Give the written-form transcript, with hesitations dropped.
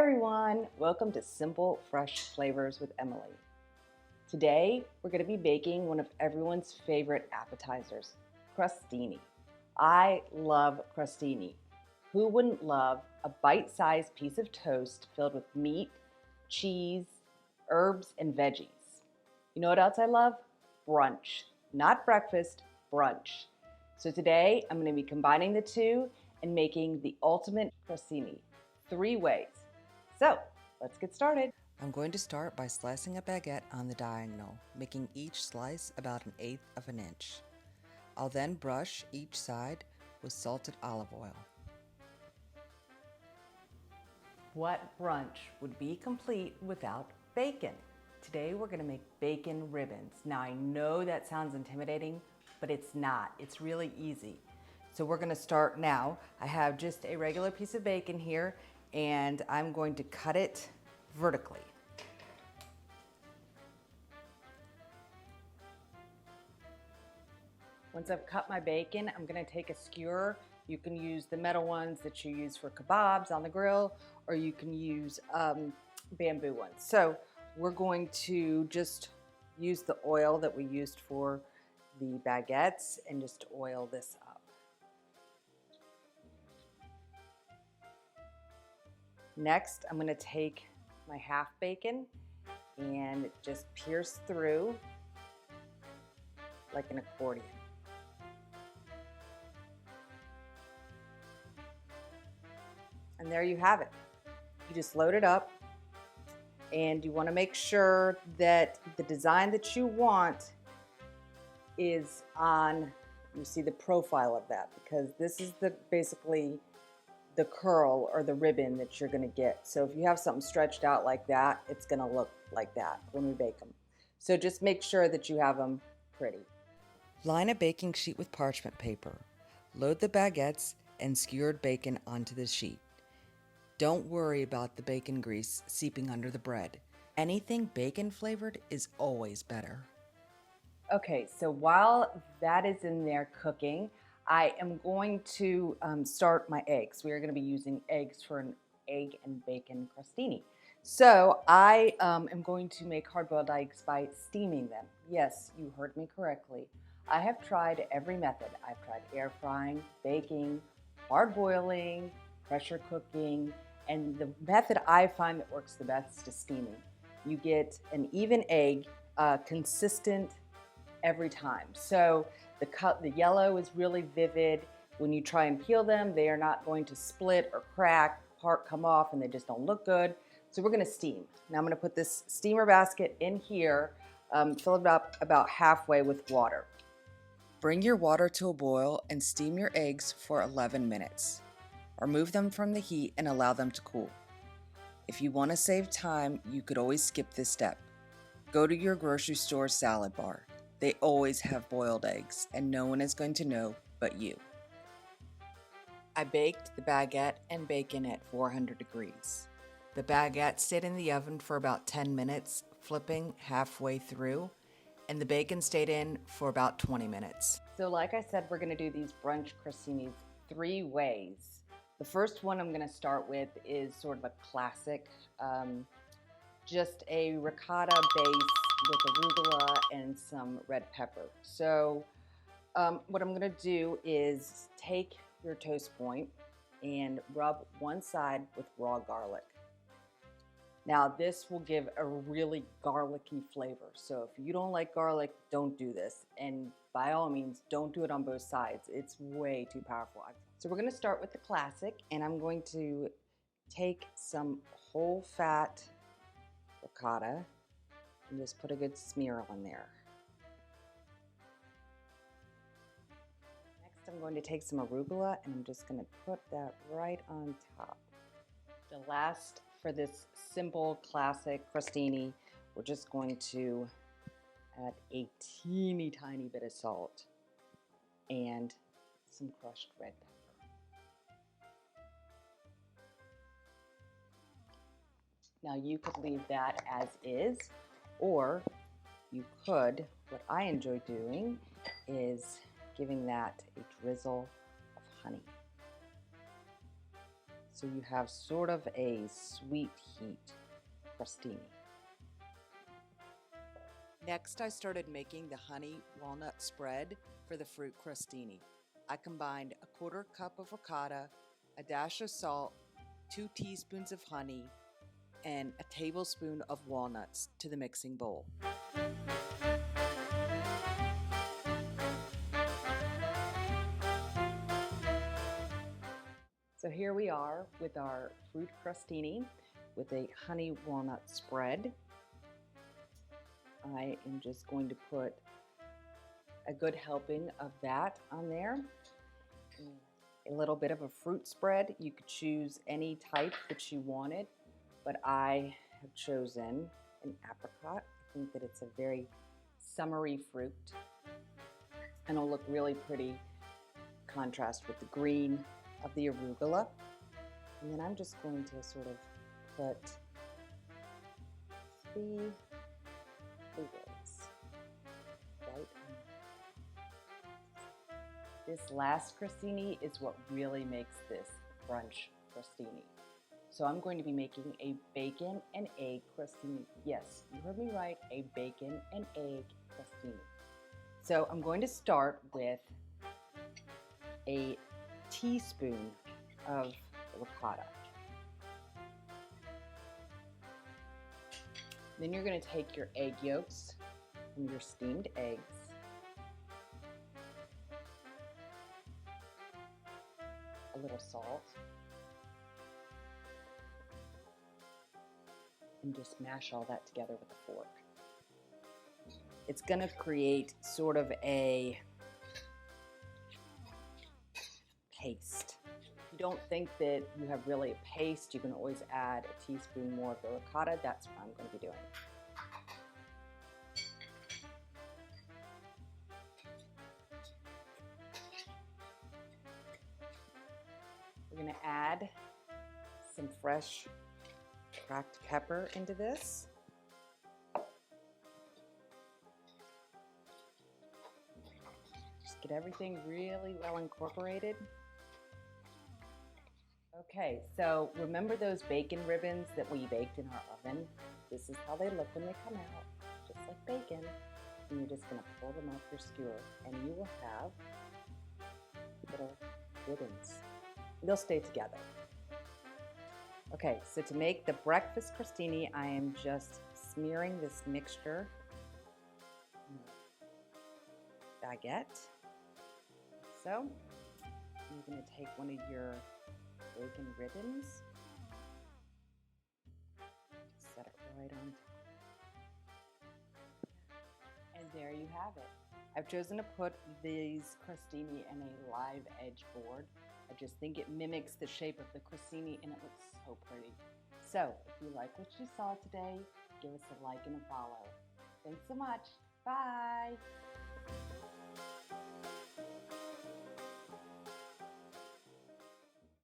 everyone, welcome to Simple Fresh Flavors with Emily. Today we're going to be baking one of everyone's favorite appetizers, crostini. I love crostini. Who wouldn't love a bite-sized piece of toast filled with meat, cheese, herbs, and veggies? You know what else I love? Brunch. Not breakfast, brunch. So today I'm going to be combining the two and making the ultimate crostini 3 ways. So let's get started. I'm going to start by slicing a baguette on the diagonal, making each slice about 1/8 of an inch. I'll then brush each side with salted olive oil. What brunch would be complete without bacon? Today we're going to make bacon ribbons. Now I know that sounds intimidating, but it's not. It's really easy. So we're going to start now. I have just a regular piece of bacon here, and I'm going to cut it vertically. Once I've cut my bacon, I'm going to take a skewer. You can use the metal ones that you use for kebabs on the grill, or you can use bamboo ones. So we're going to just use the oil that we used for the baguettes and just oil this up. Next, I'm going to take my half bacon and just pierce through like an accordion. And there you have it. You just load it up, and you want to make sure that the design that you want is on, you see the profile of that, because this is basically the curl or the ribbon that you're going to get. So if you have something stretched out like that, it's going to look like that when we bake them. So just make sure that you have them pretty. Line a baking sheet with parchment paper. Load the baguettes and skewered bacon onto the sheet. Don't worry about the bacon grease seeping under the bread. Anything bacon flavored is always better. Okay, so while that is in there cooking, I am going to start my eggs. We are going to be using eggs for an egg and bacon crostini. So I am going to make hard-boiled eggs by steaming them. Yes, you heard me correctly. I have tried every method. I've tried air frying, baking, hard boiling, pressure cooking, and the method I find that works the best is steaming. You get an even egg, consistent every time. So the yellow is really vivid. When you try and peel them, they are not going to split or crack, part come off, and they just don't look good. So we're gonna steam. Now I'm gonna put this steamer basket in here, fill it up about halfway with water. Bring your water to a boil and steam your eggs for 11 minutes. Remove them from the heat and allow them to cool. If you want to save time, you could always skip this step. Go to your grocery store salad bar. They always have boiled eggs, and no one is going to know but you. I baked the baguette and bacon at 400 degrees. The baguette stayed in the oven for about 10 minutes, flipping halfway through, and the bacon stayed in for about 20 minutes. So like I said, we're going to do these brunch crostinis 3 ways. The first one I'm going to start with is sort of a classic, just a ricotta base with arugula and some red pepper. So what I'm going to do is take your toast point and rub one side with raw garlic. Now this will give a really garlicky flavor. So if you don't like garlic, don't do this. And by all means, don't do it on both sides. It's way too powerful. So we're going to start with the classic, and I'm going to take some whole fat ricotta and just put a good smear on there. Next, I'm going to take some arugula, and I'm just going to put that right on top. The last for this simple classic crostini, we're just going to add a teeny tiny bit of salt and some crushed red pepper. Now you could leave that as is, or you could, what I enjoy doing is giving that a drizzle of honey. so you have sort of a sweet heat crostini. Next, I started making the honey walnut spread for the fruit crostini. I combined a 1/4 cup of ricotta, a dash of salt, 2 teaspoons of honey, and a tablespoon of walnuts to the mixing bowl. So here we are with our fruit crostini with a honey walnut spread. I am just going to put a good helping of that on there. A little bit of a fruit spread. You could choose any type that you wanted, but I have chosen an apricot. I think that it's a very summery fruit and it'll look really pretty contrast with the green of the arugula. And then I'm just going to sort of put 3 blueberries right on. This last crostini is what really makes this brunch crostini. So I'm going to be making a bacon and egg crostini. Yes, you heard me right, a bacon and egg crostini. So I'm going to start with a teaspoon of ricotta. Then you're going to take your egg yolks from your steamed eggs, a little salt, and just mash all that together with a fork. It's going to create sort of a paste. If you don't think that you have really a paste, you can always add a teaspoon more of the ricotta. That's what I'm going to be doing. We're going to add some fresh cracked pepper into this. Just get everything really well incorporated. Okay, so remember those bacon ribbons that we baked in our oven? This is how they look when they come out, just like bacon. And you're just going to pull them off your skewer, and you will have little ribbons. They'll stay together. Okay, so to make the breakfast crostini, I am just smearing this mixture baguette. So you're going to take one of your bacon ribbons, set it right on top. And there you have it. I've chosen to put these crostini in a live edge board. I just think it mimics the shape of the crostini and it looks so pretty. So if you like what you saw today, give us a like and a follow. Thanks so much. Bye.